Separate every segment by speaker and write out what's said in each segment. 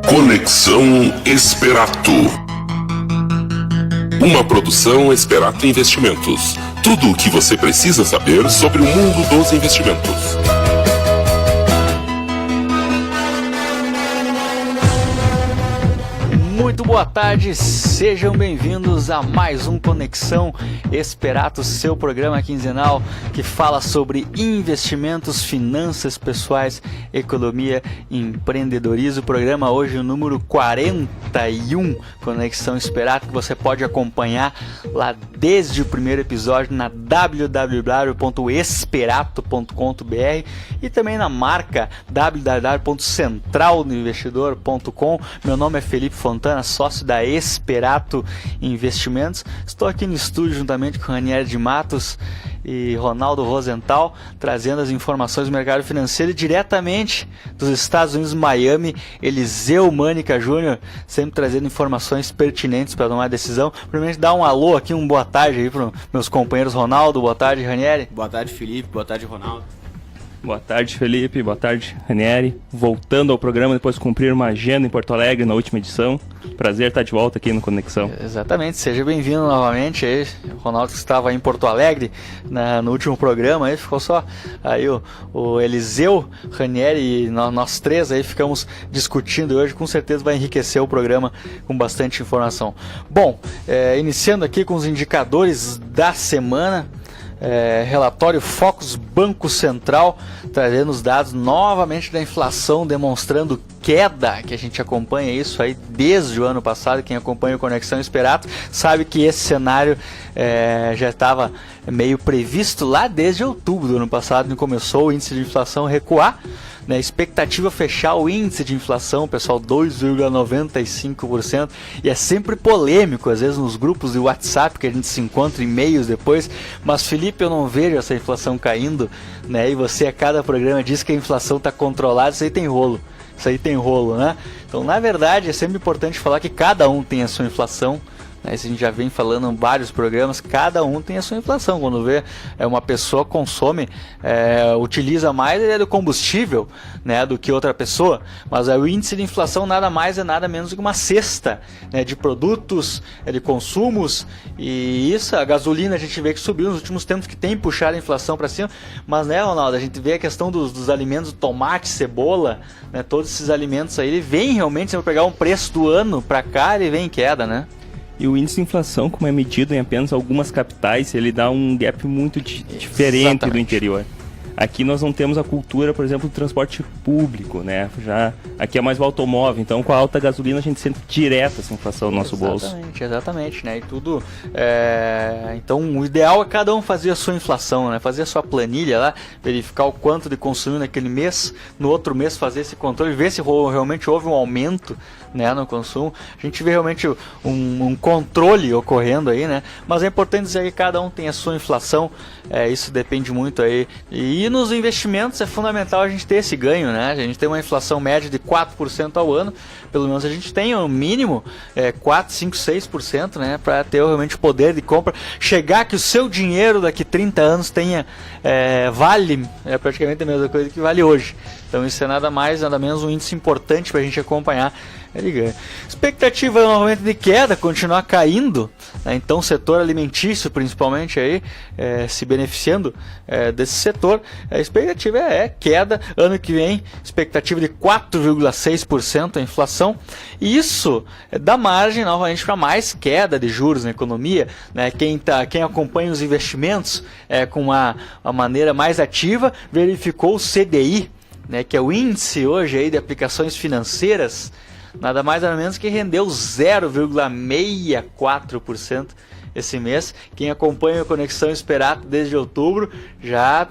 Speaker 1: Conexão Esperato. Uma produção Esperato Investimentos. Tudo o que você precisa saber sobre o mundo dos investimentos.
Speaker 2: Muito boa tarde, sejam bem-vindos a mais um Conexão Esperato, seu programa quinzenal que fala sobre investimentos, finanças pessoais, economia e empreendedorismo. O programa hoje, o número 41, Conexão Esperato, que você pode acompanhar lá desde o primeiro episódio na www.esperato.com.br e também na marca www.centraldoinvestidor.com. Meu nome é Felipe Fontana, sócio da Esperato Investimentos. Estou aqui no estúdio juntamente com Ranieri de Matos e Ronaldo Rosenthal, trazendo as informações do mercado financeiro diretamente dos Estados Unidos, Miami. Eliseu Mânica Júnior, sempre trazendo informações pertinentes para tomar decisão. Primeiramente, dá um alô aqui, um boa tarde aí para meus companheiros. Ronaldo, boa tarde, Ranieri.
Speaker 3: Boa tarde, Felipe, boa tarde, Ronaldo.
Speaker 4: Boa tarde, Felipe. Boa tarde, Ranieri. Voltando ao programa depois de cumprir uma agenda em Porto Alegre na última edição. Prazer estar de volta aqui no Conexão.
Speaker 2: Exatamente, seja bem-vindo novamente aí. O Ronaldo que estava em Porto Alegre no último programa, aí ficou só aí o Eliseu, Ranieri e nós três aí ficamos discutindo hoje. Com certeza vai enriquecer o programa com bastante informação. Bom, iniciando aqui com os indicadores da semana. Relatório Focus Banco Central, trazendo os dados novamente da inflação, demonstrando queda, que a gente acompanha isso aí desde o ano passado. Quem acompanha o Conexão Esperato sabe que esse cenário já estava meio previsto lá desde outubro do ano passado, quando começou o índice de inflação a recuar. Né, expectativa fechar o índice de inflação, pessoal, 2,95%, e é sempre polêmico, às vezes nos grupos de WhatsApp que a gente se encontra e-mails depois, mas Felipe, eu não vejo essa inflação caindo, né, e você a cada programa diz que a inflação está controlada. Isso aí tem rolo, né? Então, na verdade, é sempre importante falar que cada um tem a sua inflação. Isso a gente já vem falando em vários programas, cada um tem a sua inflação. Quando vê uma pessoa consome, utiliza mais do combustível, né, do que outra pessoa, mas o índice de inflação nada mais é nada menos do que uma cesta, né, de produtos, de consumos, e isso, a gasolina a gente vê que subiu nos últimos tempos, que tem puxado a inflação para cima, mas, né, Ronaldo, a gente vê a questão dos alimentos, tomate, cebola, né, todos esses alimentos aí, ele vem realmente, se eu pegar um preço do ano para cá, ele vem em queda, né?
Speaker 4: E o índice de inflação, como é medido em apenas algumas capitais, ele dá um gap muito diferente do interior. Aqui nós não temos a cultura, por exemplo, do transporte público, né? Já aqui é mais o automóvel, então com a alta gasolina a gente sente direto essa inflação no nosso bolso.
Speaker 2: Exatamente, né? E tudo. Então o ideal é cada um fazer a sua inflação, né? Fazer a sua planilha lá, verificar o quanto de consumiu naquele mês, no outro mês fazer esse controle, ver se realmente houve um aumento, né, no consumo. A gente vê realmente um controle ocorrendo aí, né? Mas é importante dizer que cada um tem a sua inflação, isso depende muito aí. E nos investimentos é fundamental a gente ter esse ganho, né? A gente tem uma inflação média de 4% ao ano, pelo menos a gente tem o mínimo 4, 5, 6%, né? Para ter realmente poder de compra. Chegar que o seu dinheiro daqui 30 anos tenha vale praticamente a mesma coisa que vale hoje. Então isso é nada mais, nada menos um índice importante para a gente acompanhar. Expectativa normalmente de queda, continuar caindo, né? Então o setor alimentício principalmente aí se beneficiando desse setor. A expectativa é queda, ano que vem expectativa de 4,6% a inflação, e isso dá margem novamente para mais queda de juros na economia, né? Quem acompanha os investimentos com uma maneira mais ativa verificou o CDI, né, que é o índice hoje aí de aplicações financeiras, nada mais nada menos que rendeu 0,64% esse mês. Quem acompanha a Conexão Esperato desde outubro já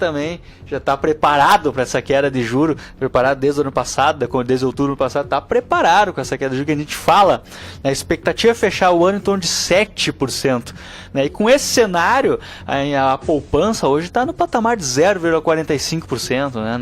Speaker 2: está preparado para essa queda de juro, preparado desde o ano passado, desde outubro do ano passado, está preparado com essa queda de juro que a gente fala. A expectativa é fechar o ano em torno de 7%. Né? E com esse cenário, a poupança hoje está no patamar de 0,45%. Né?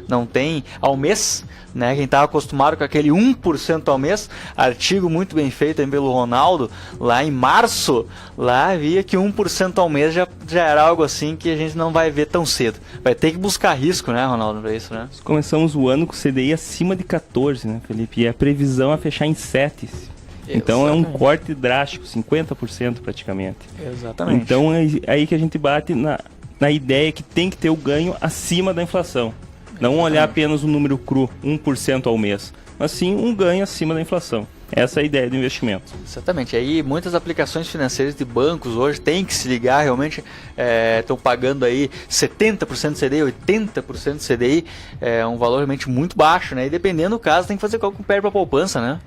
Speaker 2: Não tem ao mês, né? Quem estava acostumado com aquele 1% ao mês, artigo muito bem feito aí pelo Ronaldo, lá em março, lá via que 1% ao mês já era algo assim que a gente não vai ver tão cedo. Vai ter que buscar risco, né, Ronaldo, para isso, né?
Speaker 4: Começamos o ano com o CDI acima de 14, né, Felipe? E a previsão é fechar em 7. Então é um corte drástico, 50% praticamente.
Speaker 2: Exatamente.
Speaker 4: Então é aí que a gente bate na ideia que tem que ter o ganho acima da inflação. Não olhar apenas o número cru, 1% ao mês, mas sim um ganho acima da inflação. Essa é a ideia do investimento.
Speaker 2: Exatamente. Aí muitas aplicações financeiras de bancos hoje têm que se ligar, realmente estão pagando aí 70% de CDI, 80% de CDI, um valor realmente muito baixo, né? E dependendo do caso, tem que fazer cálculo perde para a poupança, né?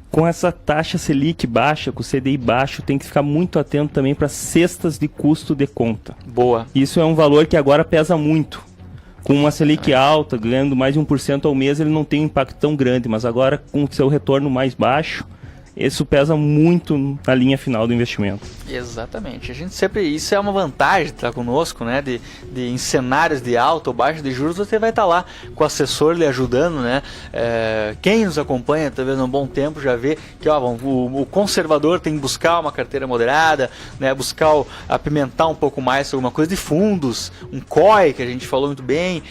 Speaker 4: Com essa taxa Selic baixa, com o CDI baixo, tem que ficar muito atento também para cestas de custo de conta.
Speaker 2: Boa.
Speaker 4: Isso é um valor que agora pesa muito. Com uma Selic alta, ganhando mais de 1% ao mês, ele não tem um impacto tão grande, mas agora com o seu retorno mais baixo, isso pesa muito na linha final do investimento.
Speaker 2: Exatamente. A gente sempre, isso é uma vantagem de estar conosco, né? Em cenários de alta ou baixa de juros, você vai estar lá com o assessor lhe ajudando, né? Quem nos acompanha, talvez há um bom tempo, já vê que o conservador tem que buscar uma carteira moderada, né? Buscar apimentar um pouco mais alguma coisa de fundos, um COI, que a gente falou muito bem,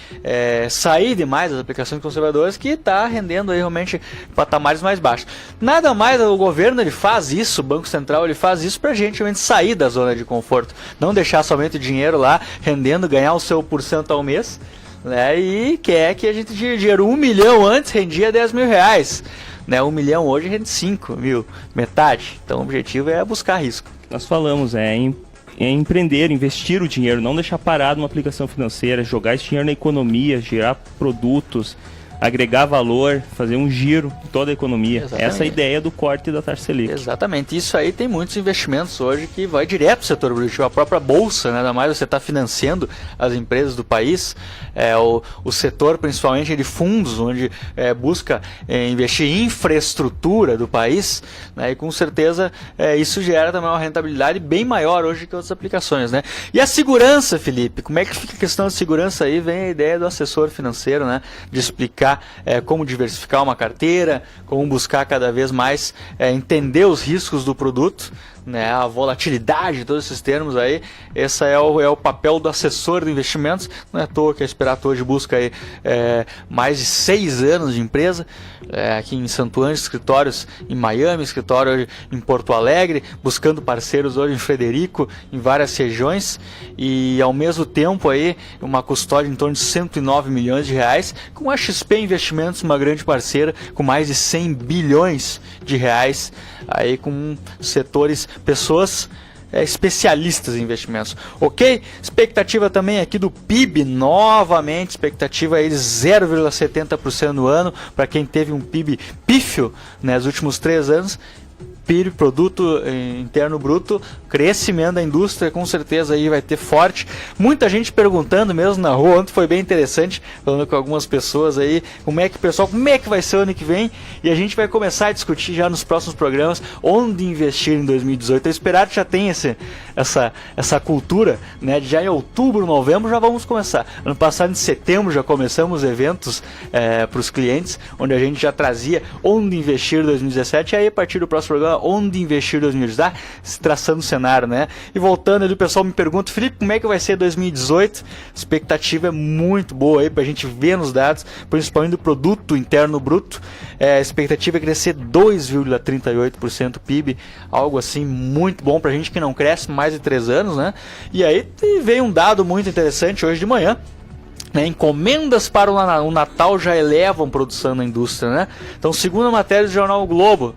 Speaker 2: sair demais das aplicações conservadoras, que está rendendo aí realmente patamares mais baixos. Nada mais, o governo ele faz isso, o Banco Central ele faz isso pra gente realmente sair da zona de conforto, não deixar somente o dinheiro lá rendendo, ganhar o seu % ao mês, né? E quer que a gente dinheiro 1 milhão antes rendia 10 mil reais, né? 1 milhão hoje rende 5 mil, metade. Então o objetivo é buscar risco.
Speaker 4: Nós falamos, empreender, investir o dinheiro, não deixar parado uma aplicação financeira, jogar esse dinheiro na economia, gerar produtos, agregar valor, fazer um giro em toda a economia.
Speaker 2: Exatamente.
Speaker 4: Essa é a ideia do corte da taxa Selic.
Speaker 2: Exatamente. Isso aí tem muitos investimentos hoje que vai direto para o setor produtivo. A própria bolsa, né? Ainda mais você está financiando as empresas do país. O setor, principalmente de fundos, onde busca investir em infraestrutura do país, né? E com certeza isso gera também uma rentabilidade bem maior hoje que outras aplicações, né? E a segurança, Felipe? Como é que fica a questão de segurança aí? Vem a ideia do assessor financeiro, né? De explicar como diversificar uma carteira, como buscar cada vez mais entender os riscos do produto, né, a volatilidade, todos esses termos aí. Esse é o papel do assessor de investimentos. Não é à toa que a Esperato hoje busca aí, mais de 6 anos de empresa, aqui em Santo Ângelo, escritórios em Miami, escritório hoje em Porto Alegre, buscando parceiros hoje em Frederico, em várias regiões, e ao mesmo tempo aí uma custódia em torno de 109 milhões de reais, com a XP Investimentos, uma grande parceira, com mais de 100 bilhões de reais, aí com setores, pessoas especialistas em investimentos. Ok? Expectativa também aqui do PIB, novamente, expectativa aí de 0,70% no ano, para quem teve um PIB pífio, né, nos últimos 3 anos. PIB, Produto Interno Bruto, crescimento da indústria, com certeza aí vai ter forte. Muita gente perguntando mesmo na rua, ontem foi bem interessante, falando com algumas pessoas aí, como é que vai ser o ano que vem, e a gente vai começar a discutir já nos próximos programas onde investir em 2018. Eu espero que já tenha essa cultura, né, de já em outubro, novembro já vamos começar. Ano passado em setembro já começamos eventos para os clientes, onde a gente já trazia onde investir em 2017, e aí a partir do próximo programa onde investir em 2018, traçando o cenário, né? E voltando ali, o pessoal me pergunta, Felipe, como é que vai ser 2018? A expectativa é muito boa aí pra gente ver nos dados, principalmente do Produto Interno Bruto. A expectativa é crescer 2,38% PIB, algo assim muito bom pra gente que não cresce mais de 3 anos, né? E aí veio um dado muito interessante hoje de manhã. Encomendas para o Natal já elevam produção na indústria, né? Então, segundo a matéria do jornal o Globo,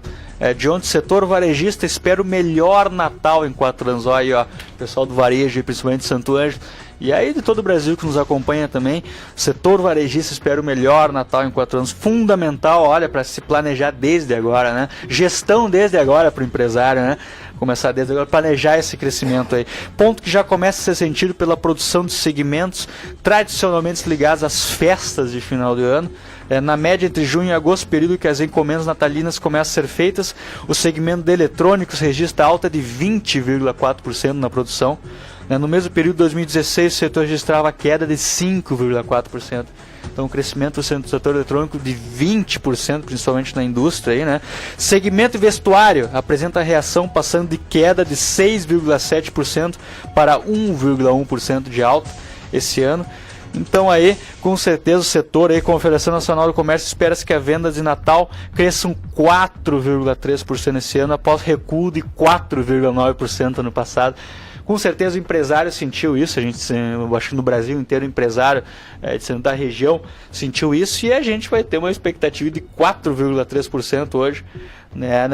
Speaker 2: de onde o setor varejista espera o melhor Natal em 4 anos. Olha aí, ó, pessoal do varejo, principalmente de Santo Ângelo, e aí de todo o Brasil que nos acompanha também, o setor varejista espera o melhor Natal em 4 anos. Fundamental, olha, para se planejar desde agora, né? Gestão desde agora para o empresário, né? Começar desde agora, planejar esse crescimento aí. Ponto que já começa a ser sentido pela produção de segmentos tradicionalmente ligados às festas de final de ano. Na média entre junho e agosto, período que as encomendas natalinas começam a ser feitas, o segmento de eletrônicos registra alta de 20,4% na produção. né? No mesmo período de 2016, o setor registrava queda de 5,4%. Então, um crescimento do setor eletrônico de 20%, principalmente na indústria. Aí, né? Segmento vestuário apresenta reação passando de queda de 6,7% para 1,1% de alta esse ano. Então aí, com certeza, o setor aí, Confederação Nacional do Comércio, espera-se que a venda de Natal cresçam 4,3% esse ano, após recuo de 4,9% no passado. Com certeza o empresário sentiu isso, eu acho que no Brasil inteiro o empresário da região sentiu isso, e a gente vai ter uma expectativa de 4,3% hoje. Né,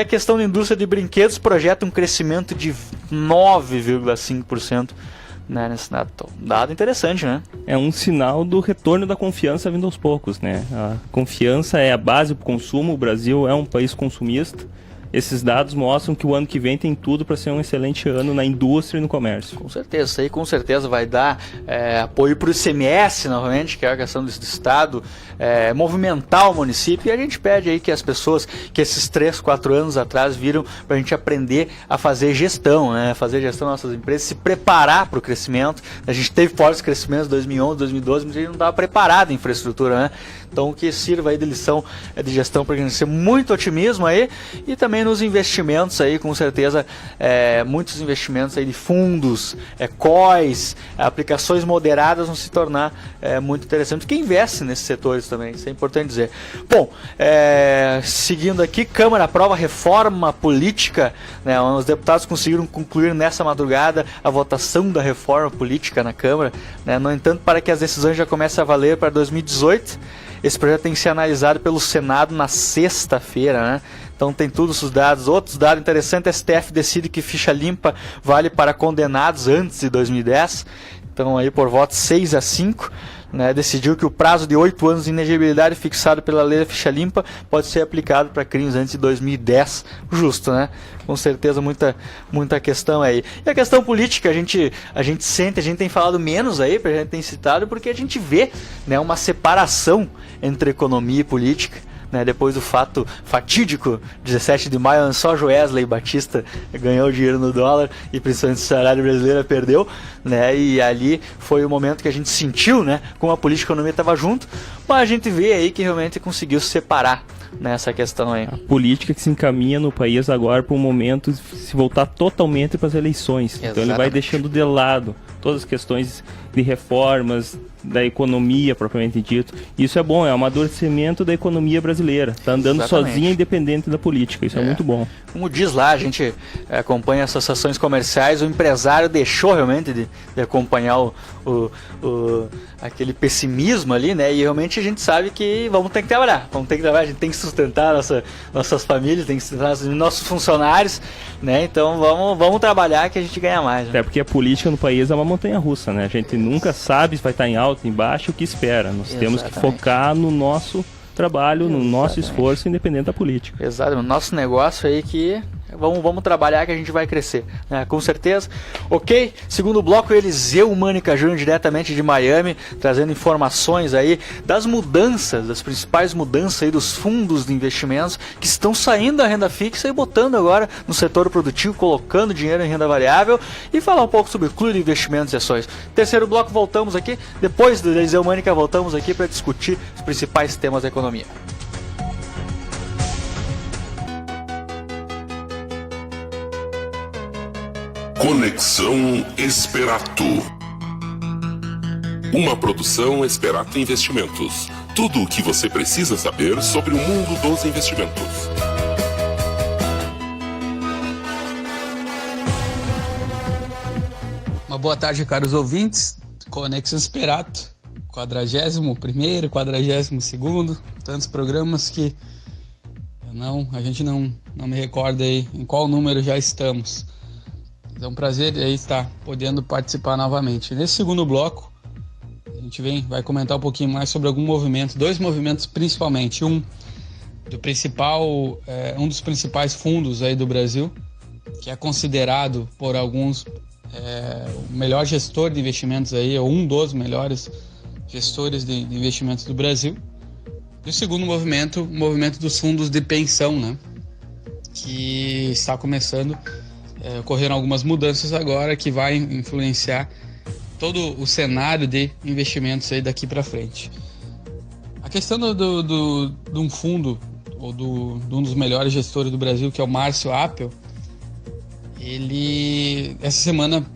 Speaker 2: a questão da indústria de brinquedos projeta um crescimento de 9,5%. Né, nesse dado interessante, né?
Speaker 4: É um sinal do retorno da confiança vindo aos poucos, né? A confiança é a base para o consumo. O Brasil é um país consumista. Esses dados mostram que o ano que vem tem tudo para ser um excelente ano na indústria e no comércio.
Speaker 2: Com certeza, isso aí com certeza vai dar apoio para o ICMS novamente, que é a questão do Estado, movimentar o município, e a gente pede aí que as pessoas que esses 3, 4 anos atrás viram para a gente aprender a fazer gestão, né? Fazer gestão das nossas empresas, se preparar para o crescimento. A gente teve fortes crescimentos em 2011, 2012, mas a gente não estava preparado em infraestrutura, né? Então que sirva aí de lição de gestão para a gente ter muito otimismo aí, e também nos investimentos aí, com certeza, muitos investimentos aí de fundos, COIs, aplicações moderadas vão se tornar muito interessantes. Quem investe nesses setores também, isso é importante dizer. Bom, seguindo aqui, Câmara aprova reforma política, né? Os deputados conseguiram concluir nessa madrugada a votação da reforma política na Câmara, né? No entanto, para que as decisões já comecem a valer para 2018, esse projeto tem que ser analisado pelo Senado na sexta-feira, né? Então tem todos os dados. Outros dados interessantes: STF decide que ficha limpa vale para condenados antes de 2010. Então aí por voto 6-5, né, decidiu que o prazo de 8 anos de inegibilidade fixado pela lei da ficha limpa pode ser aplicado para crimes antes de 2010. Justo, né? Com certeza muita questão aí. E a questão política, a gente tem falado menos aí, a gente tem citado, porque a gente vê, né, uma separação entre economia e política. Né, depois do fato fatídico, 17 de maio, só Joesley Batista ganhou dinheiro no dólar, e principalmente a sociedade brasileira perdeu, né, e ali foi o momento que a gente sentiu, né, como a política e a economia estavam junto, mas a gente vê aí que realmente conseguiu se separar nessa questão aí.
Speaker 4: A política que se encaminha no país agora para um momento de se voltar totalmente para as eleições. Exatamente. Então ele vai deixando de lado todas as questões de reformas, da economia propriamente dito. Isso é bom, é o amadurecimento da economia brasileira. Está andando sozinha, independente da política. Isso é muito bom.
Speaker 2: Como diz lá, a gente acompanha associações comerciais, o empresário deixou realmente de acompanhar aquele pessimismo ali, né? E realmente a gente sabe que vamos ter que trabalhar, a gente tem que sustentar nossas famílias, tem que sustentar nossos funcionários, né? Então vamos trabalhar que a gente ganha mais. Né?
Speaker 4: Até porque a política no país é uma montanha-russa, né? A gente nunca sabe se vai estar em alta, embaixo, o que espera. Nós temos que focar no nosso trabalho, no nosso esforço, independente da política.
Speaker 2: Exato, o nosso negócio aí que vamos trabalhar que a gente vai crescer, né? Com certeza. Ok, segundo bloco, Eliseu Mânica Júnior, diretamente de Miami, trazendo informações aí das mudanças, das principais mudanças aí dos fundos de investimentos que estão saindo da renda fixa e botando agora no setor produtivo, colocando dinheiro em renda variável, e falar um pouco sobre o Clube de Investimentos e Ações. Terceiro bloco, voltamos aqui, depois do Eliseu Mânica, voltamos aqui para discutir os principais temas da economia.
Speaker 1: Conexão Esperato. Uma produção Esperato Investimentos. Tudo o que você precisa saber sobre o mundo dos investimentos.
Speaker 5: Uma boa tarde, caros ouvintes. Conexão Esperato, 41º, 42º, tantos programas que a gente não me recorda aí em qual número já estamos. É um prazer aí estar podendo participar novamente. Nesse segundo bloco, a gente vai comentar um pouquinho mais sobre algum movimento, dois movimentos principalmente. Um dos principais fundos aí do Brasil, que é considerado por alguns o melhor gestor de investimentos aí, ou um dos melhores gestores de investimentos do Brasil. E o segundo movimento, o movimento dos fundos de pensão, né? Que está começando ocorreram algumas mudanças agora que vai influenciar todo o cenário de investimentos aí daqui para frente. A questão de um fundo, ou de um dos melhores gestores do Brasil, que é o Márcio Appel, essa semana,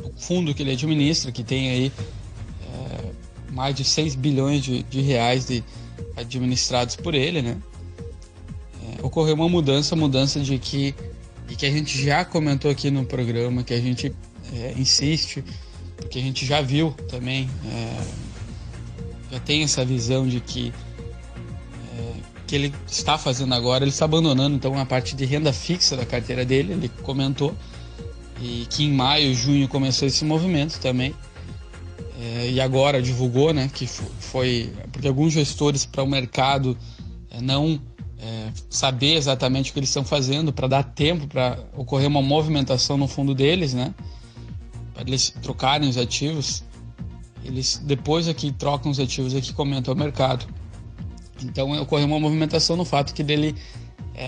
Speaker 5: o fundo que ele administra, que tem aí mais de 6 bilhões de reais administrados por ele, né? Ocorreu uma mudança de que a gente já comentou aqui no programa, que a gente insiste, porque a gente já viu também, já tem essa visão de que ele está fazendo agora, ele está abandonando então a parte de renda fixa da carteira dele, ele comentou, e que em maio, junho começou esse movimento também, e agora divulgou, né, que foi porque alguns gestores para o mercado não saber exatamente o que eles estão fazendo, para dar tempo para ocorrer uma movimentação no fundo deles, né, para eles trocarem os ativos, eles depois aqui trocam os ativos aqui, comentam o mercado. Então ocorreu uma movimentação no fato que ele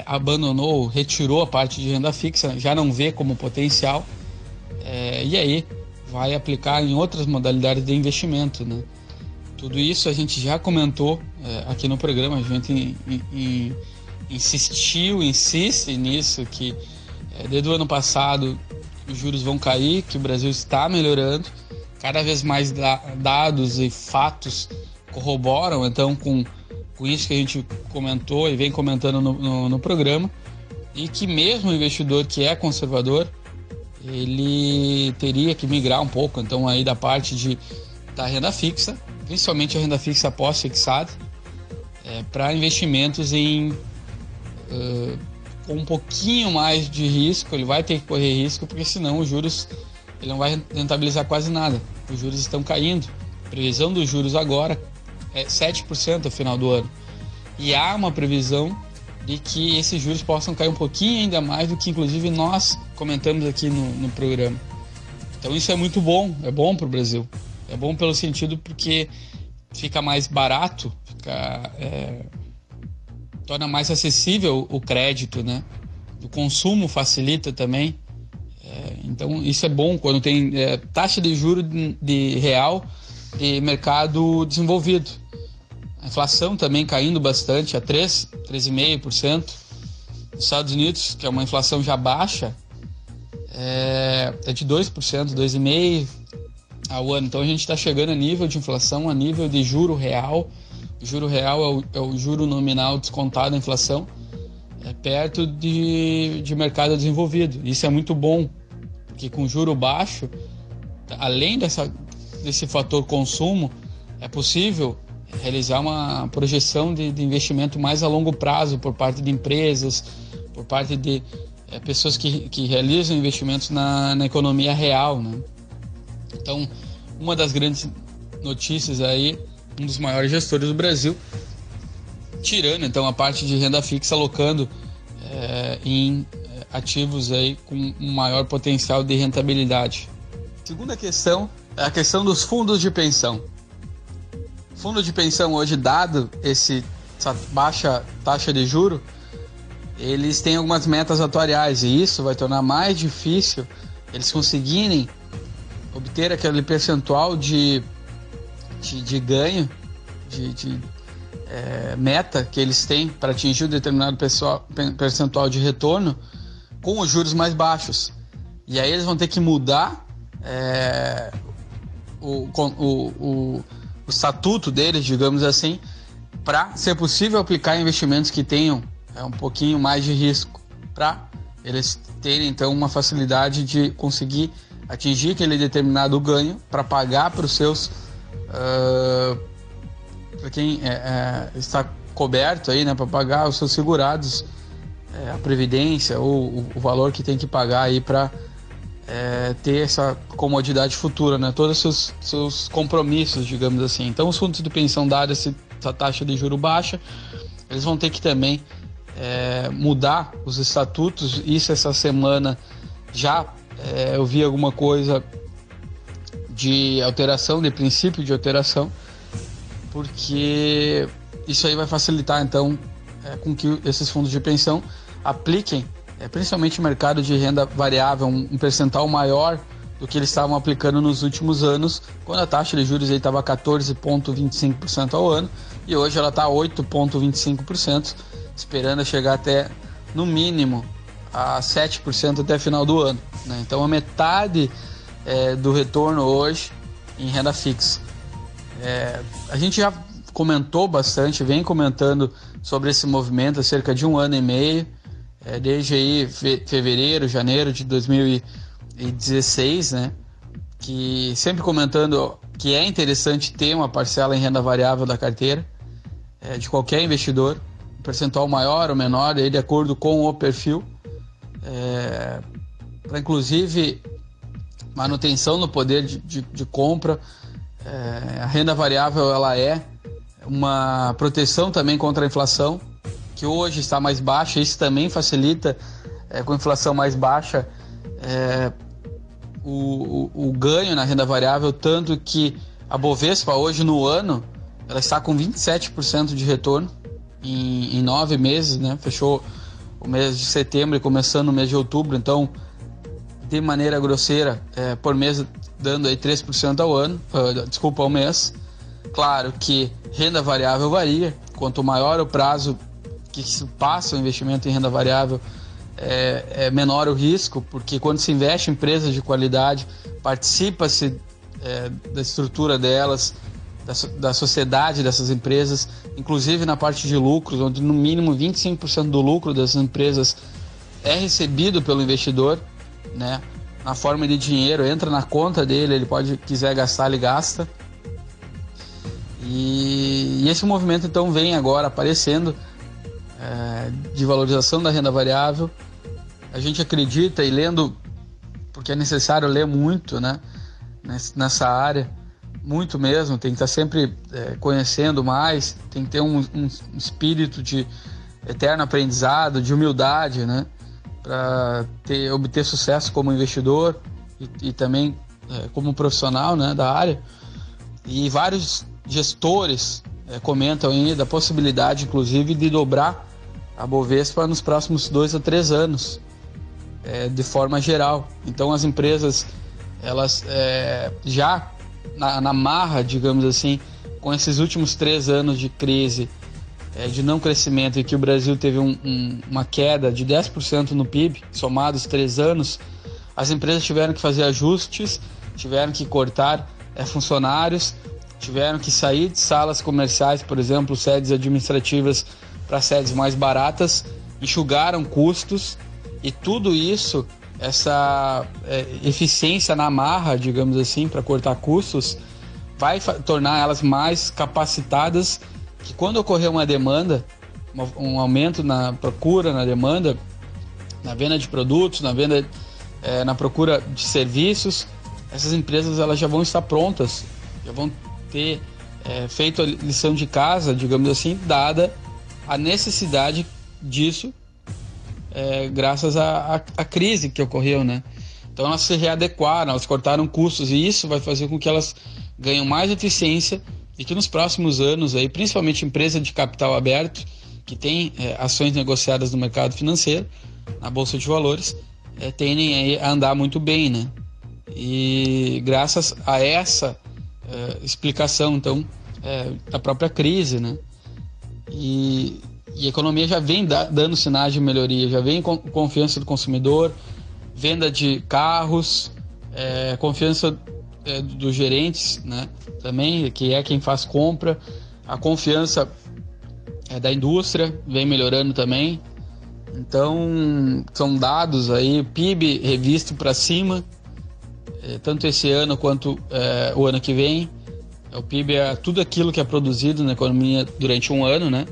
Speaker 5: abandonou, retirou a parte de renda fixa, já não vê como potencial, e aí vai aplicar em outras modalidades de investimento, né? Tudo isso a gente já comentou aqui no programa, a gente insiste nisso, que desde o ano passado os juros vão cair, que o Brasil está melhorando, cada vez mais dados e fatos corroboram, então, com isso que a gente comentou e vem comentando no programa, e que mesmo o investidor que é conservador, ele teria que migrar um pouco, então, aí da parte da renda fixa, principalmente a renda fixa pós-fixada, para investimentos com um pouquinho mais de risco. Ele vai ter que correr risco, porque senão os juros, ele não vai rentabilizar quase nada. Os juros estão caindo. A previsão dos juros agora é 7% no final do ano. E há uma previsão de que esses juros possam cair um pouquinho ainda mais do que inclusive nós comentamos aqui no programa. Então isso é muito bom, é bom para o Brasil. É bom pelo sentido porque fica mais barato, torna mais acessível o crédito, né? O consumo facilita também. Então isso é bom quando tem taxa de juros de real de mercado desenvolvido. A inflação também caindo bastante, a 3,5%. Nos Estados Unidos, que é uma inflação já baixa, é de 2%, 2,5% ao ano. Então a gente está chegando a nível de inflação, a nível de juro real. O juro real é o juro nominal descontado da inflação, perto de mercado desenvolvido. Isso é muito bom, porque com juro baixo, além desse fator consumo, é possível realizar uma projeção de investimento mais a longo prazo por parte de empresas, por parte de pessoas que realizam investimentos na economia real, né? Então, uma das grandes notícias aí, um dos maiores gestores do Brasil, tirando então a parte de renda fixa, alocando em ativos aí com um maior potencial de rentabilidade. Segunda questão é a questão dos fundos de pensão. Fundo de pensão hoje, dado essa baixa taxa de juro, eles têm algumas metas atuariais, e isso vai tornar mais difícil eles conseguirem obter aquele percentual de ganho, de meta que eles têm para atingir um determinado percentual de retorno com os juros mais baixos. E aí eles vão ter que mudar o estatuto deles, digamos assim, para ser possível aplicar investimentos que tenham um pouquinho mais de risco, para eles terem então uma facilidade de conseguir atingir aquele determinado ganho para pagar para os seus para quem está coberto aí, né, para pagar os seus segurados, a previdência ou o valor que tem que pagar aí para ter essa comodidade futura, né? Todos os seus compromissos, digamos assim. Então, os fundos de pensão, dada essa taxa de juro baixa, eles vão ter que também mudar os estatutos. Isso essa semana já eu vi alguma coisa de alteração, de princípio de alteração, porque isso aí vai facilitar então com que esses fundos de pensão apliquem principalmente o mercado de renda variável, um percentual maior do que eles estavam aplicando nos últimos anos, quando a taxa de juros estava 14,25% ao ano, e hoje ela está 8,25%, esperando chegar até, no mínimo, a 7% até final do ano, né? Então a metade do retorno hoje em renda fixa. A gente já comentou bastante, vem comentando sobre esse movimento há cerca de 1 ano e meio, desde aí fevereiro, janeiro de 2016, né? Que sempre comentando que é interessante ter uma parcela em renda variável da carteira de qualquer investidor, um percentual maior ou menor, aí de acordo com o perfil, para inclusive manutenção no poder de compra. A renda variável ela é uma proteção também contra a inflação, que hoje está mais baixa. Isso também facilita, com a inflação mais baixa, o ganho na renda variável, tanto que a Bovespa hoje no ano ela está com 27% de retorno em 9 meses, né? Fechou o mês de setembro e começando o mês de outubro, então de maneira grosseira, por mês dando aí 3% ao mês. Claro que renda variável varia, quanto maior o prazo que se passa o investimento em renda variável, menor o risco, porque quando se investe em empresas de qualidade, participa-se da estrutura delas, da sociedade dessas empresas, inclusive na parte de lucros, onde no mínimo 25% do lucro dessas empresas é recebido pelo investidor, né, na forma de dinheiro, entra na conta dele, ele quiser gastar, ele gasta. E esse movimento então vem agora aparecendo, de valorização da renda variável. A gente acredita, e lendo, porque é necessário ler muito, né, nessa área, muito mesmo, tem que estar sempre conhecendo mais, tem que ter um espírito de eterno aprendizado, de humildade, né, para obter sucesso como investidor e também como profissional, né, da área. E vários gestores comentam aí da possibilidade, inclusive, de dobrar a Bovespa nos próximos 2 a 3 anos, de forma geral. Então as empresas, elas já na marra, digamos assim, com esses últimos 3 anos de crise, de não crescimento, e que o Brasil teve uma queda de 10% no PIB, somados 3 anos, as empresas tiveram que fazer ajustes, tiveram que cortar funcionários, tiveram que sair de salas comerciais, por exemplo, sedes administrativas, para sedes mais baratas, enxugaram custos, e tudo isso, essa eficiência na marra, digamos assim, para cortar custos, vai tornar elas mais capacitadas, que quando ocorrer uma demanda, um aumento na procura, na demanda, na venda de produtos, na procura de serviços, essas empresas elas já vão estar prontas, já vão ter feito a lição de casa, digamos assim, dada a necessidade disso, graças à crise que ocorreu, né? Então elas se readequaram, elas cortaram custos, e isso vai fazer com que elas ganhem mais eficiência, e que nos próximos anos, aí, principalmente empresa de capital aberto, que tem ações negociadas no mercado financeiro, na Bolsa de Valores, tendem aí a andar muito bem, né? E graças a essa explicação, então, da própria crise, né? E a economia já vem dando sinais de melhoria, já vem com confiança do consumidor, venda de carros, confiança dos gerentes, né, também, que é quem faz compra, a confiança da indústria vem melhorando também. Então são dados aí, PIB revisto para cima, tanto esse ano quanto o ano que vem. O PIB é tudo aquilo que é produzido na economia durante um ano, né?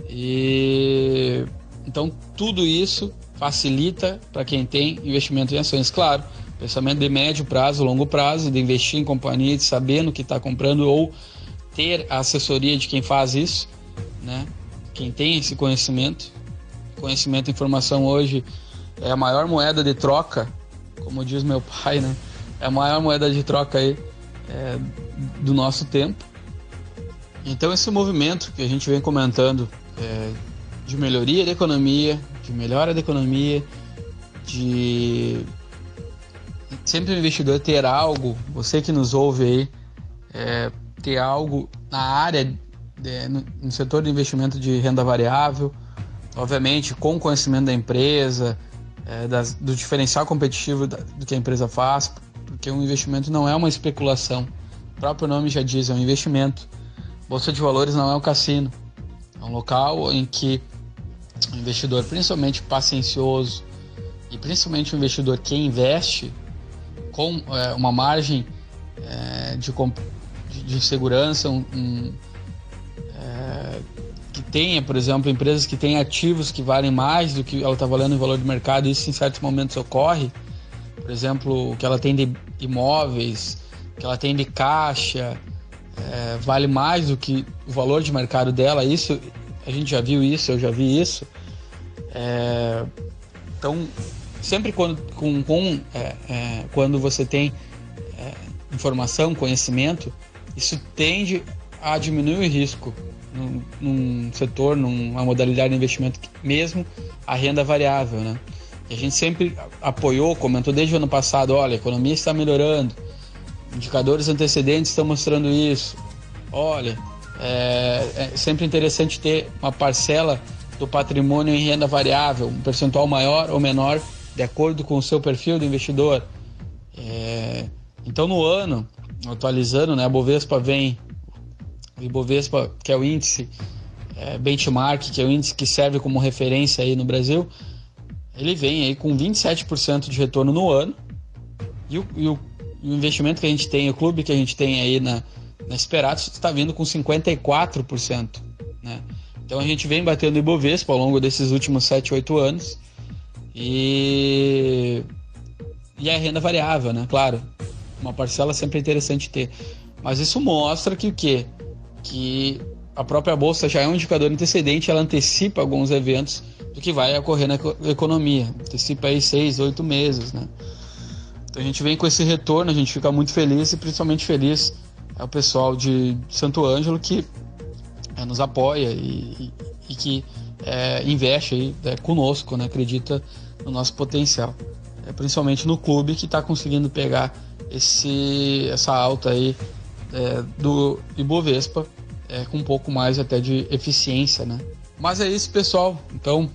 Speaker 5: E então tudo isso facilita para quem tem investimento em ações. Claro, pensamento de médio prazo, longo prazo, de investir em companhia, de saber no que está comprando, ou ter a assessoria de quem faz isso, né? Quem tem esse conhecimento e informação hoje é a maior moeda de troca, como diz meu pai, né? É a maior moeda de troca aí do nosso tempo. Então esse movimento que a gente vem comentando de melhoria da economia, de melhora da economia, de sempre o investidor ter algo, você que nos ouve aí, ter algo na área, no setor de investimento de renda variável, obviamente com conhecimento da empresa, do diferencial competitivo do que a empresa faz, porque um investimento não é uma especulação, o próprio nome já diz, é um investimento. Bolsa de Valores não é um cassino, é um local em que o investidor, principalmente paciencioso e principalmente o investidor que investe com uma margem de segurança, que tenha, por exemplo, empresas que têm ativos que valem mais do que ela está valendo em valor de mercado, isso em certos momentos ocorre, por exemplo, o que ela tem de imóveis, o que ela tem de caixa, vale mais do que o valor de mercado dela, isso a gente já viu isso, eu já vi isso. Então, sempre quando você tem informação, conhecimento, isso tende a diminuir o risco num setor, numa modalidade de investimento, mesmo a renda variável, né? E a gente sempre apoiou, comentou desde o ano passado, olha, a economia está melhorando, indicadores antecedentes estão mostrando isso, olha, é sempre interessante ter uma parcela do patrimônio em renda variável, um percentual maior ou menor, de acordo com o seu perfil do investidor. Então, no ano, atualizando, né, a Bovespa vem, o Ibovespa, que é o índice benchmark, que é o índice que serve como referência aí no Brasil, ele vem aí com 27% de retorno no ano, e o investimento que a gente tem, o clube que a gente tem aí na Esperato, está vindo com 54%, né? Então a gente vem batendo o Ibovespa ao longo desses últimos 7, 8 anos, e a renda variável, né? Claro, uma parcela sempre é interessante ter, mas isso mostra que o quê? Que a própria Bolsa já é um indicador antecedente, ela antecipa alguns eventos do que vai ocorrer na economia, antecipa aí 6, 8 meses, né? Então a gente vem com esse retorno, a gente fica muito feliz, e principalmente feliz é o pessoal de Santo Ângelo que nos apoia e que investe aí, conosco, né? Acredita no nosso potencial, principalmente no clube que está conseguindo pegar essa alta aí do Ibovespa com um pouco mais até de eficiência, né? Mas é isso, pessoal. Então,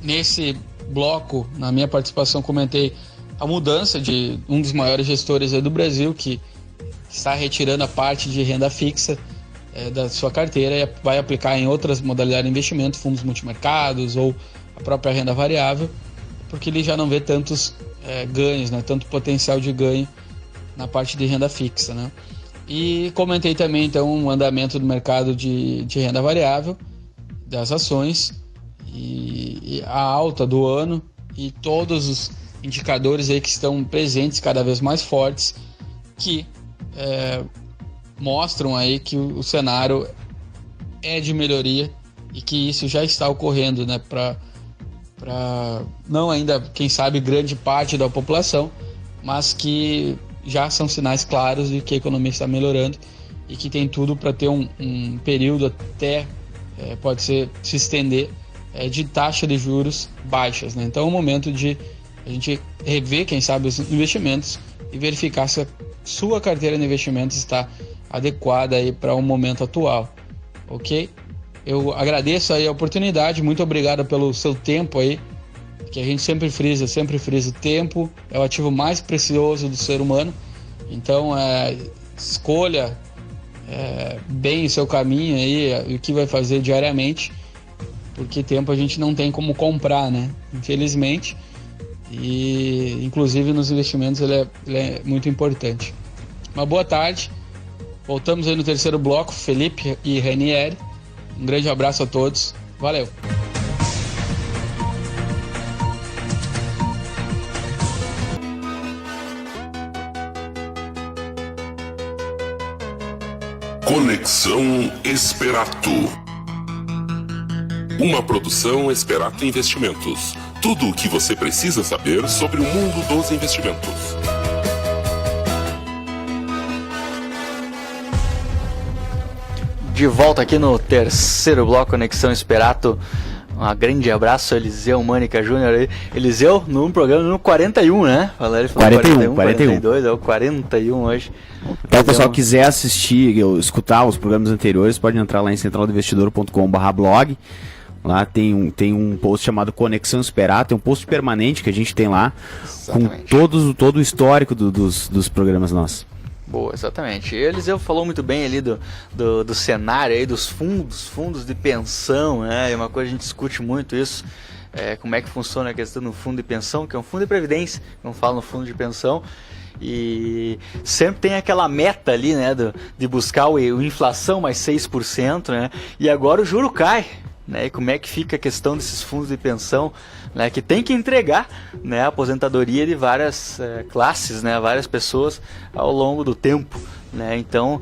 Speaker 5: nesse bloco, na minha participação, comentei a mudança de um dos maiores gestores aí do Brasil, que está retirando a parte de renda fixa da sua carteira e vai aplicar em outras modalidades de investimento, fundos multimercados ou a própria renda variável, porque ele já não vê tantos ganhos, né? Tanto potencial de ganho na parte de renda fixa, né? E comentei também então o andamento do mercado de renda variável, das ações e a alta do ano e todos os indicadores aí que estão presentes, cada vez mais fortes, que mostram aí que o cenário é de melhoria e que isso já está ocorrendo, né, para não ainda, quem sabe, grande parte da população, mas que já são sinais claros de que a economia está melhorando e que tem tudo para ter um período até, pode ser, se estender, de taxa de juros baixas, né? Então é o momento de a gente rever, quem sabe, os investimentos e verificar se a sua carteira de investimentos está adequada aí para o momento atual, ok? Eu agradeço aí a oportunidade, muito obrigado pelo seu tempo aí, que a gente sempre frisa, o tempo é o ativo mais precioso do ser humano. Então escolha bem o seu caminho aí, o que vai fazer diariamente, porque tempo a gente não tem como comprar, né? Infelizmente, e inclusive nos investimentos ele é muito importante. Uma boa tarde, voltamos aí no terceiro bloco, Felipe e Ranieri. Um grande abraço a todos, valeu!
Speaker 1: Conexão Esperato. Uma produção Esperato Investimentos. Tudo o que você precisa saber sobre o mundo dos investimentos.
Speaker 2: De volta aqui no terceiro bloco Conexão Esperato. Um grande abraço, Eliseu Mânica Júnior aí. Eliseu, no programa número 41, né? Ele falou 41. 42, é o 41 hoje.
Speaker 3: Então, o pessoal quiser assistir, escutar os programas anteriores, pode entrar lá em centraldeinvestidor.com/blog. Lá tem um post chamado Conexão Esperato, é um post permanente que a gente tem lá. Exatamente. Com todo o histórico dos programas nossos.
Speaker 2: Boa, exatamente. E o Eliseu falou muito bem ali do cenário aí, dos fundos de pensão, né? É uma coisa que a gente discute muito isso, como é que funciona a questão do fundo de pensão, que é um fundo de previdência, não falo no fundo de pensão, e sempre tem aquela meta ali, né, de buscar o inflação mais 6%, né? E agora o juro cai. Né, e como é que fica a questão desses fundos de pensão, né, que tem que entregar, né, a aposentadoria de várias classes, né, várias pessoas ao longo do tempo. Né? Então,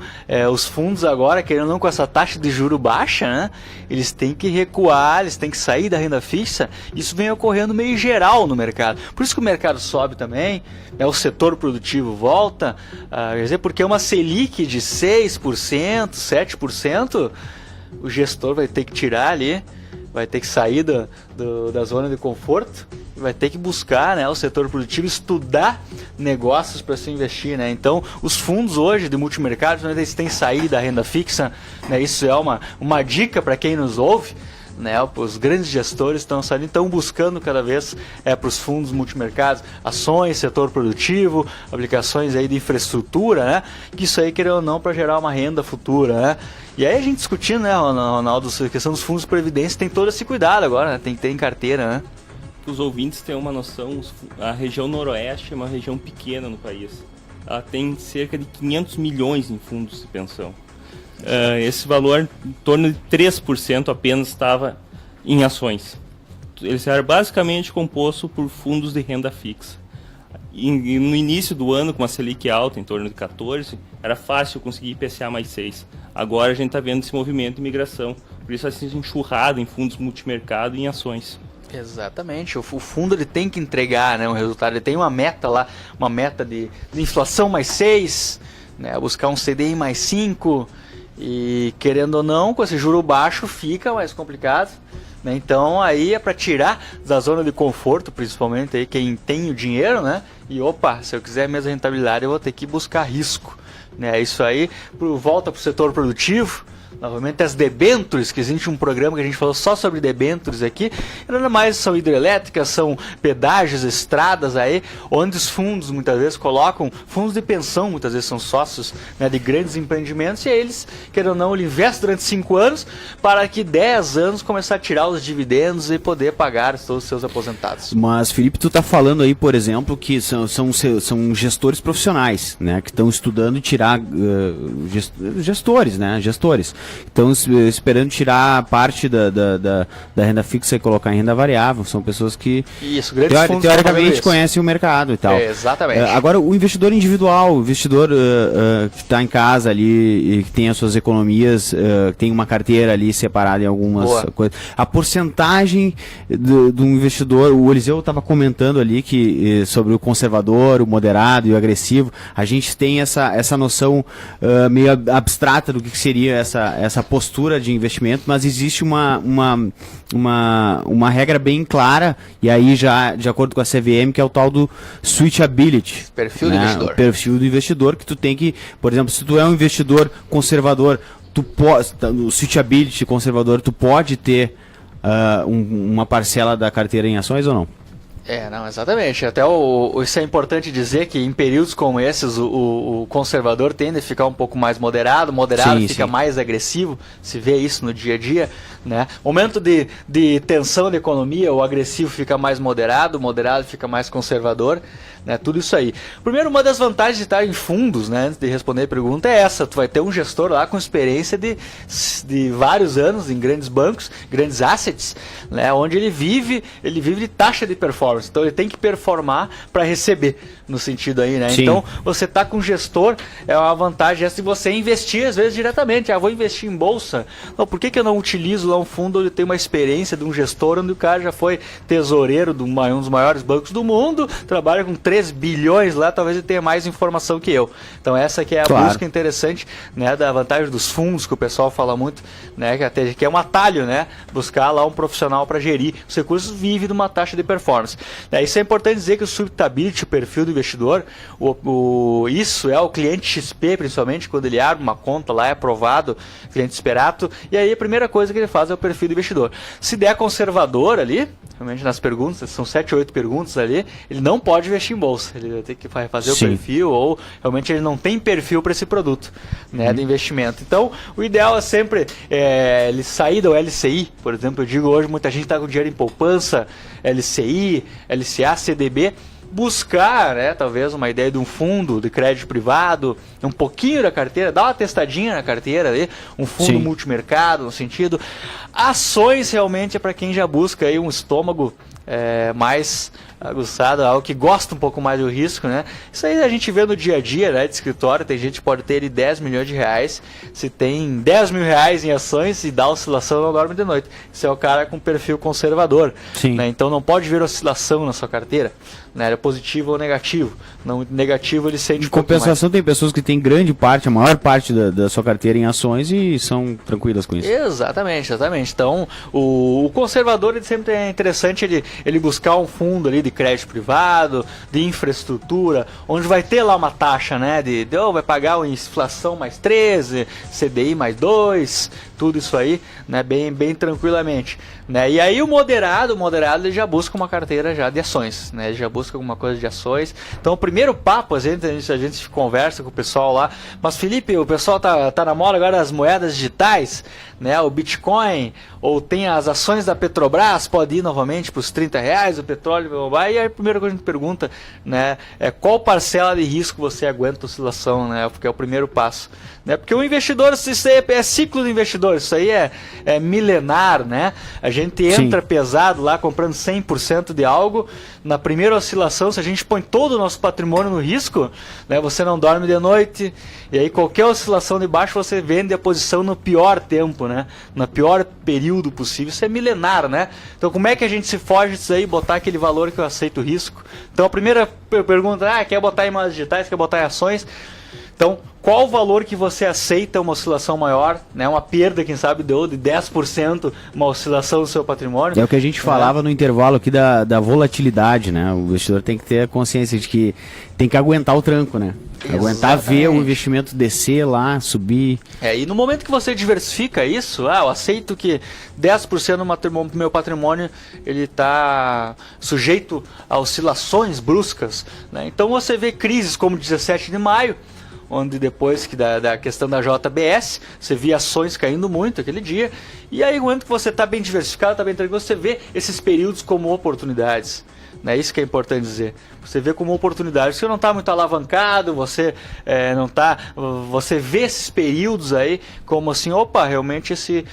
Speaker 2: os fundos agora, querendo ou não, com essa taxa de juro baixa, né, eles têm que recuar, eles têm que sair da renda fixa. Isso vem ocorrendo meio geral no mercado. Por isso que o mercado sobe também, né, o setor produtivo volta, quer dizer, porque uma Selic de 6%, 7%, o gestor vai ter que tirar ali, vai ter que sair da zona de conforto, vai ter que buscar, né, o setor produtivo, estudar negócios para se investir. Né? Então, os fundos hoje de multimercado, eles têm que sair da renda fixa. Né? Isso é uma dica para quem nos ouve. Né, os grandes gestores estão buscando cada vez para os fundos multimercados, ações, setor produtivo, aplicações aí de infraestrutura, né, que isso aí, querendo ou não, para gerar uma renda futura. Né. E aí a gente discutindo, né, Ronaldo, a questão dos fundos de previdência, tem todo esse cuidado agora, né, tem que ter em carteira. Né.
Speaker 4: Os ouvintes têm uma noção, a região noroeste é uma região pequena no país. Ela tem cerca de 500 milhões em fundos de pensão. Esse valor, em torno de 3% apenas estava em ações. Ele era basicamente composto por fundos de renda fixa. E no início do ano, com uma Selic alta, em torno de 14%, era fácil conseguir IPCA mais 6%. Agora a gente está vendo esse movimento de migração. Por isso, assim, enxurrado em fundos multimercado e em ações.
Speaker 2: Exatamente, o fundo ele tem que entregar, né, um resultado, ele tem uma meta lá, uma meta de inflação mais 6%, né, buscar um CDI mais 5%. E querendo ou não, com esse juro baixo fica mais complicado, né? Então aí é para tirar da zona de conforto, principalmente aí quem tem o dinheiro, né? E opa, se eu quiser a mesma rentabilidade eu vou ter que buscar risco, né? Isso aí volta para o setor produtivo. Novamente as debêntures, que existe um programa que a gente falou só sobre debêntures aqui, nada mais são hidrelétricas, são pedágios, estradas aí, onde os fundos muitas vezes colocam, fundos de pensão muitas vezes são sócios, né, de grandes empreendimentos, e aí eles, querendo ou não, ele investe durante 5 anos para que 10 anos começar a tirar os dividendos e poder pagar todos os seus aposentados.
Speaker 3: Mas, Felipe, tu tá falando aí, por exemplo, que são gestores profissionais, né, que estão estudando tirar gestores, né, gestores. Estão esperando tirar parte da renda fixa e colocar em renda variável. São pessoas que teoricamente conhecem o mercado e tal.
Speaker 2: Exatamente.
Speaker 3: Agora, o investidor individual, o investidor que está em casa ali e que tem as suas economias, tem uma carteira ali separada em algumas coisas. A porcentagem do investidor, o Eliseu estava comentando ali que sobre o conservador, o moderado e o agressivo, a gente tem essa noção meio abstrata do que seria essa postura de investimento, mas existe uma regra bem clara, e aí já de acordo com a CVM, que é o tal do switchability.
Speaker 2: Perfil do investidor.
Speaker 3: O perfil do investidor, que tu tem que, por exemplo, se tu é um investidor conservador, no switchability conservador, tu pode ter uma parcela da carteira em ações ou não?
Speaker 2: Não, exatamente. Até isso é importante dizer que em períodos como esses o conservador tende a ficar um pouco mais moderado, fica mais agressivo, se vê isso no dia a dia, né? Momento de tensão da economia, o agressivo fica mais moderado, o moderado fica mais conservador, né? Tudo isso aí. Primeiro, uma das vantagens de estar em fundos, né, antes de responder a pergunta, é essa: tu vai ter um gestor lá com experiência de vários anos em grandes bancos, grandes assets, né, onde ele vive de taxa de performance. Então ele tem que performar para receber, no sentido aí, né? Sim. Então você tá com um gestor, é uma vantagem essa de você investir às vezes diretamente. Vou investir em bolsa. Não, por que eu não utilizo lá lá um fundo onde tem uma experiência de um gestor, onde o cara já foi tesoureiro de um dos maiores bancos do mundo, trabalha com 3 bilhões lá, talvez ele tenha mais informação que eu. Então essa que é a busca interessante, né, da vantagem dos fundos, que o pessoal fala muito, né, que é um atalho, né, buscar lá um profissional para gerir os recursos, vive de uma taxa de performance. Isso é importante dizer que o suitability, o perfil do investidor, isso é o cliente XP, principalmente, quando ele abre uma conta lá, é aprovado, cliente Sperato, e aí a primeira coisa que ele faz é o perfil do investidor. Se der conservador ali, realmente nas perguntas, são 7 ou 8 perguntas ali, ele não pode investir em bolsa, ele vai ter que fazer o perfil, ou realmente ele não tem perfil para esse produto, né, de investimento. Então, o ideal é sempre ele sair do LCI, por exemplo, eu digo hoje, muita gente está com dinheiro em poupança, LCI, LCA, CDB, buscar, né, talvez uma ideia de um fundo de crédito privado, um pouquinho da carteira, dar uma testadinha na carteira ali, um fundo multimercado, no sentido. Ações realmente é para quem já busca aí um estômago mais aguçado, algo que gosta um pouco mais do risco, né? Isso aí a gente vê no dia a dia, né, de escritório, tem gente que pode ter ali 10 milhões de reais, se tem 10 mil reais em ações e dá oscilação, não dorme de noite. Esse é o cara com perfil conservador, né? Então não pode ver oscilação na sua carteira, né? É positivo ou negativo. Não, negativo ele sente. Em
Speaker 3: compensação, tem pessoas que têm grande parte, a maior parte da sua carteira em ações e são tranquilas com isso.
Speaker 2: Exatamente. Então o conservador ele sempre é interessante ele buscar um fundo ali de crédito privado, de infraestrutura, onde vai ter lá uma taxa, né, vai pagar uma inflação mais 13, CDI mais 2, tudo isso aí, né, bem tranquilamente, né? E aí o moderado ele já busca uma carteira já de ações, né? Ele já busca alguma coisa de ações. Então o primeiro papo, a gente conversa com o pessoal lá, mas Felipe, o pessoal tá na moda agora das moedas digitais, né? O Bitcoin, ou tem as ações da Petrobras, pode ir novamente para os R$30, o petróleo, e aí a primeira coisa que a gente pergunta, né, é qual parcela de risco você aguenta a oscilação, né? Porque é o primeiro passo, né? Porque o investidor, isso aí é ciclo do investidor, isso aí é milenar, né? A gente entra pesado lá comprando 100% de algo, na primeira oscilação, se a gente põe todo o nosso patrimônio no risco, né, você não dorme de noite, e aí qualquer oscilação de baixo você vende a posição no pior tempo, né? No pior período possível, isso é milenar, né? Então como é que a gente se foge disso aí, botar aquele valor que eu aceito o risco? Então a primeira pergunta, quer botar em moedas digitais, quer botar em ações? Então, qual o valor que você aceita uma oscilação maior, né? Uma perda, quem sabe, de 10%, uma oscilação do seu patrimônio?
Speaker 3: É o que a gente falava no intervalo aqui da volatilidade, né? O investidor tem que ter a consciência de que tem que aguentar o tranco, né? Aguentar ver o investimento descer lá, subir.
Speaker 2: E no momento que você diversifica isso, eu aceito que 10% do meu patrimônio ele está sujeito a oscilações bruscas, né? Então você vê crises como 17 de maio, onde depois da questão da JBS, você via ações caindo muito aquele dia, e aí no momento que você está bem diversificado, está bem tranquilo, você vê esses períodos como oportunidades. É isso que é importante dizer. Você vê como oportunidade. Você não está muito alavancado, você você vê esses períodos aí como assim, realmente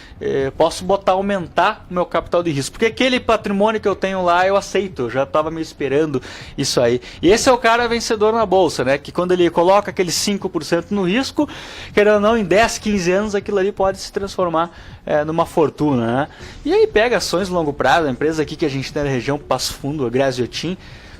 Speaker 2: posso aumentar o meu capital de risco. Porque aquele patrimônio que eu tenho lá, eu aceito, eu já estava me esperando isso aí. E esse é o cara vencedor na bolsa, né? Que quando ele coloca aquele 5% no risco, querendo ou não, em 10, 15 anos aquilo ali pode se transformar numa fortuna, né? E aí pega ações de longo prazo, a empresa aqui que a gente tem na região Passo Fundo, a Graziotin,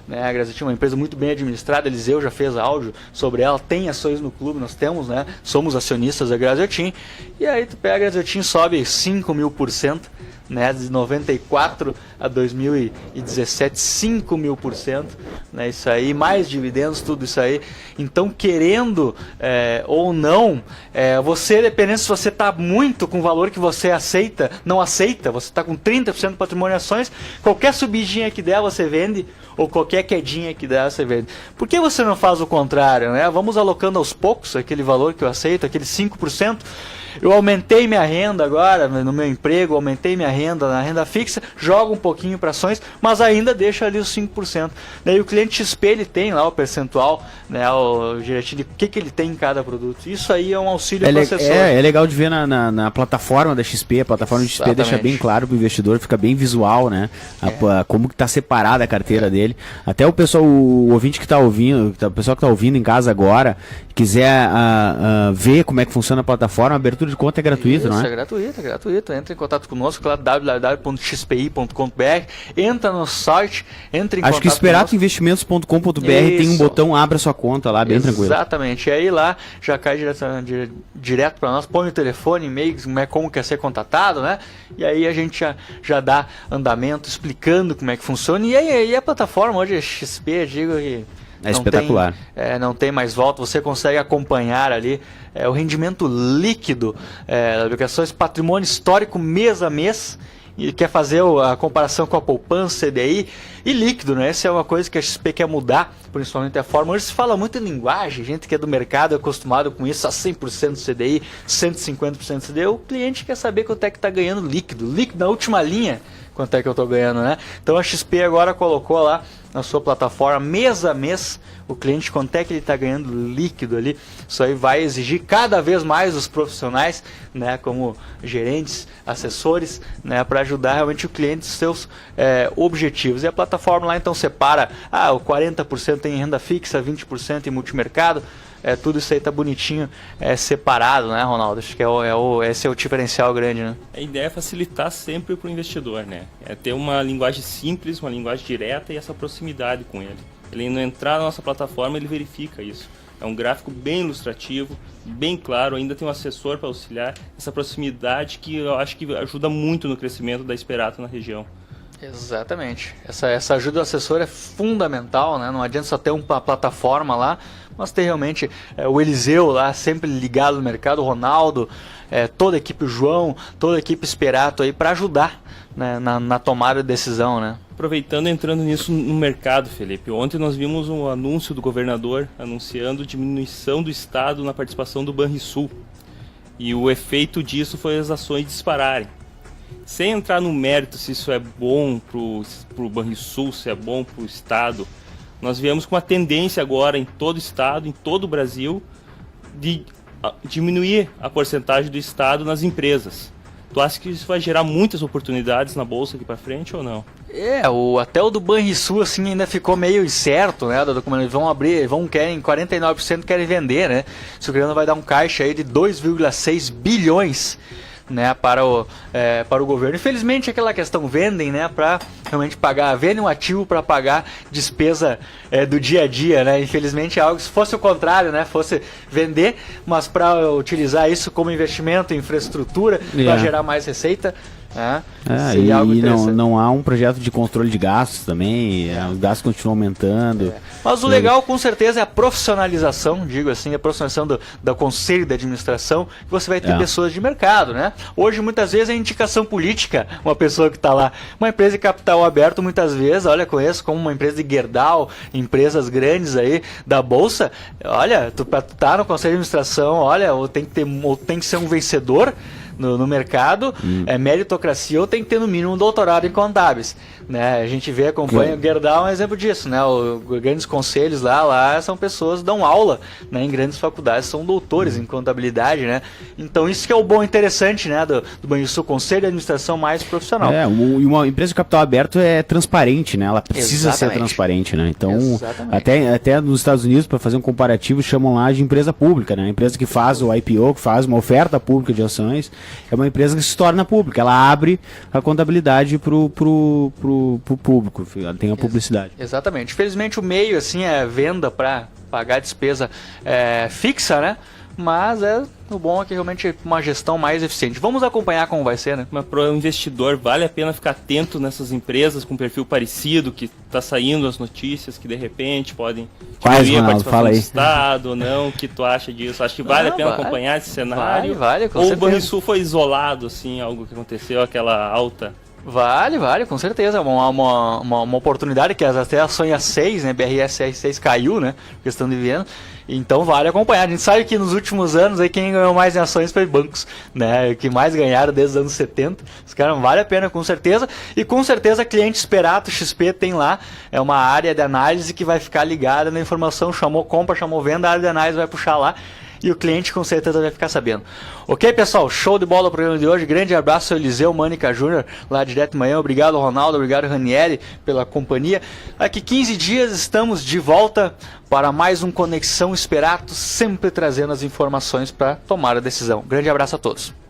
Speaker 2: né? A Graziotin é uma empresa muito bem administrada, Eliseu já fez áudio sobre ela, tem ações no clube, nós temos, né? Somos acionistas da Graziotin, e aí tu pega a Graziotin, sobe 5.000%, né? De 94 a 2017, 5.000%, né? Isso aí, mais dividendos, tudo isso aí. Então, querendo ou não, você, dependendo se você está muito com o valor que você aceita, não aceita, você está com 30% do patrimônio em ações, qualquer subidinha que der, você vende, ou qualquer quedinha que der, você vende. Por que você não faz o contrário, né? Vamos alocando aos poucos aquele valor que eu aceito, aquele 5%. Eu aumentei minha renda agora no meu emprego, aumentei minha renda na renda fixa, jogo um pouquinho para ações, mas ainda deixo ali os 5%. Daí o cliente XP, ele tem lá o percentual, né, o direitinho de o que ele tem em cada produto. Isso aí é um auxílio para o assessor.
Speaker 3: É legal de ver na plataforma da XP, a plataforma da XP deixa bem claro para o investidor, fica bem visual, né? Como que está separada a carteira dele. Até o pessoal, o ouvinte que está ouvindo, o pessoal que está ouvindo em casa agora, quiser ver como é que funciona a plataforma, a abertura abertura de conta é gratuita, não é?
Speaker 2: É gratuito. Entra em contato conosco lá, www.xpi.com.br, entra no site, entra em
Speaker 3: Acho
Speaker 2: contato
Speaker 3: que esperatoinvestimentos.com.br tem um botão, abre a sua conta lá, bem tranquilo.
Speaker 2: Exatamente, e aí lá já cai direto para nós, põe o telefone, e-mail, como quer ser contatado, né? E aí a gente já dá andamento, explicando como é que funciona, e aí a plataforma hoje é XP, eu digo que...
Speaker 3: É espetacular.
Speaker 2: Não tem mais volta, você consegue acompanhar ali o rendimento líquido das obrigações, patrimônio histórico mês a mês, e quer fazer a comparação com a poupança, CDI e líquido, né? Essa é uma coisa que a XP quer mudar, principalmente a forma. Hoje se fala muito em linguagem, gente que é do mercado é acostumado com isso, a 100% CDI, 150% CDI. O cliente quer saber quanto é que está ganhando líquido na última linha, quanto é que eu estou ganhando, né? Então a XP agora colocou lá na sua plataforma, mês a mês, o cliente quanto é que ele está ganhando líquido ali. Isso aí vai exigir cada vez mais os profissionais, né, como gerentes, assessores, né, para ajudar realmente o cliente nos seus objetivos. E a plataforma lá então separa o 40% em renda fixa, 20% em multimercado. Tudo isso aí tá bonitinho, separado, né, Ronaldo? Acho que esse é o diferencial grande, né?
Speaker 4: A ideia é facilitar sempre para o investidor, né? É ter uma linguagem simples, uma linguagem direta e essa proximidade com ele. Ele não entrar na nossa plataforma, ele verifica isso. É um gráfico bem ilustrativo, bem claro, ainda tem um assessor para auxiliar. Essa proximidade que eu acho que ajuda muito no crescimento da Esperato na região.
Speaker 2: Exatamente. Essa ajuda do assessor é fundamental, né? Não adianta só ter uma plataforma lá, mas ter realmente o Eliseu lá sempre ligado no mercado, o Ronaldo, toda a equipe, o João, toda a equipe Esperato aí para ajudar, né, na tomada de decisão, né?
Speaker 4: Aproveitando, entrando nisso no mercado, Felipe, ontem nós vimos um anúncio do governador anunciando diminuição do Estado na participação do Banrisul. E o efeito disso foi as ações dispararem. Sem entrar no mérito se isso é bom para o Banrisul, se é bom para o Estado, nós viemos com uma tendência agora em todo o Estado, em todo o Brasil, de diminuir a porcentagem do Estado nas empresas. Tu acha que isso vai gerar muitas oportunidades na Bolsa aqui para frente ou não?
Speaker 2: Até o do Banrisul assim ainda ficou meio incerto, né? Eles vão abrir, querem 49% querem vender, né? Se o governo vai dar um caixa aí de 2,6 bilhões, né, para o governo. Infelizmente aquela questão vendem, né, para realmente vendem um ativo para pagar despesa do dia a dia, né? Infelizmente é algo, se fosse o contrário, né, fosse vender, mas para utilizar isso como investimento em infraestrutura, para gerar mais receita, seria algo interessante.
Speaker 3: Não há um projeto de controle de gastos também, os gastos continuam aumentando.
Speaker 2: Mas o legal com certeza é a profissionalização, digo assim, a profissionalização do conselho de administração, que você vai ter pessoas de mercado, né? Hoje muitas vezes é indicação política, uma pessoa que está lá. Uma empresa de capital aberto muitas vezes, olha, conheço como uma empresa de Gerdau, empresas grandes aí da Bolsa, olha, tu tá no conselho de administração, olha, ou tem que ser um vencedor no mercado, meritocracia, ou tem que ter no mínimo um doutorado em contábeis, né? A gente acompanha o Gerdau é um exemplo disso, né? Os grandes conselhos lá são pessoas que dão aula, né, em grandes faculdades, são doutores em contabilidade, né? Então isso que é o bom e interessante, né, do Banrisul, conselho de administração mais profissional.
Speaker 3: E uma empresa de capital aberto é transparente, né? Ela precisa ser transparente, né? Então, até nos Estados Unidos, para fazer um comparativo, chamam lá de empresa pública, né? A empresa que faz o IPO, que faz uma oferta pública de ações, é uma empresa que se torna pública. Ela abre a contabilidade pro público, tem a publicidade.
Speaker 2: Exatamente. Infelizmente o meio assim é venda para pagar despesa fixa, né? Mas o bom é que realmente uma gestão mais eficiente. Vamos acompanhar como vai ser, né?
Speaker 4: Mas para o investidor vale a pena ficar atento nessas empresas com perfil parecido, que está saindo as notícias que de repente podem diminuir a participação do Estado ou não. O que tu acha disso? Acho que vale a pena acompanhar esse cenário.
Speaker 2: Vale, com
Speaker 4: ou
Speaker 2: certeza.
Speaker 4: O Banrisul foi isolado, assim, algo que aconteceu, aquela alta?
Speaker 2: Vale, com certeza. Uma oportunidade que até a Sonha 6, né? BRS 6 caiu, né? Questão de venda. Então vale acompanhar. A gente sabe que nos últimos anos aí quem ganhou mais em ações foi bancos, né? Que mais ganharam desde os anos 70. Os caras vale a pena com certeza. E com certeza cliente Esperato XP tem lá uma área de análise que vai ficar ligada na informação. Chamou compra, chamou venda, a área de análise vai puxar lá. e o cliente com certeza vai ficar sabendo. Ok, pessoal? Show de bola o programa de hoje. Grande abraço ao Eliseu Mânica Júnior, lá direto de manhã. Obrigado, Ronaldo. Obrigado, Ranieri, pela companhia. Daqui 15 dias estamos de volta para mais um Conexão Esperato, sempre trazendo as informações para tomar a decisão. Grande abraço a todos.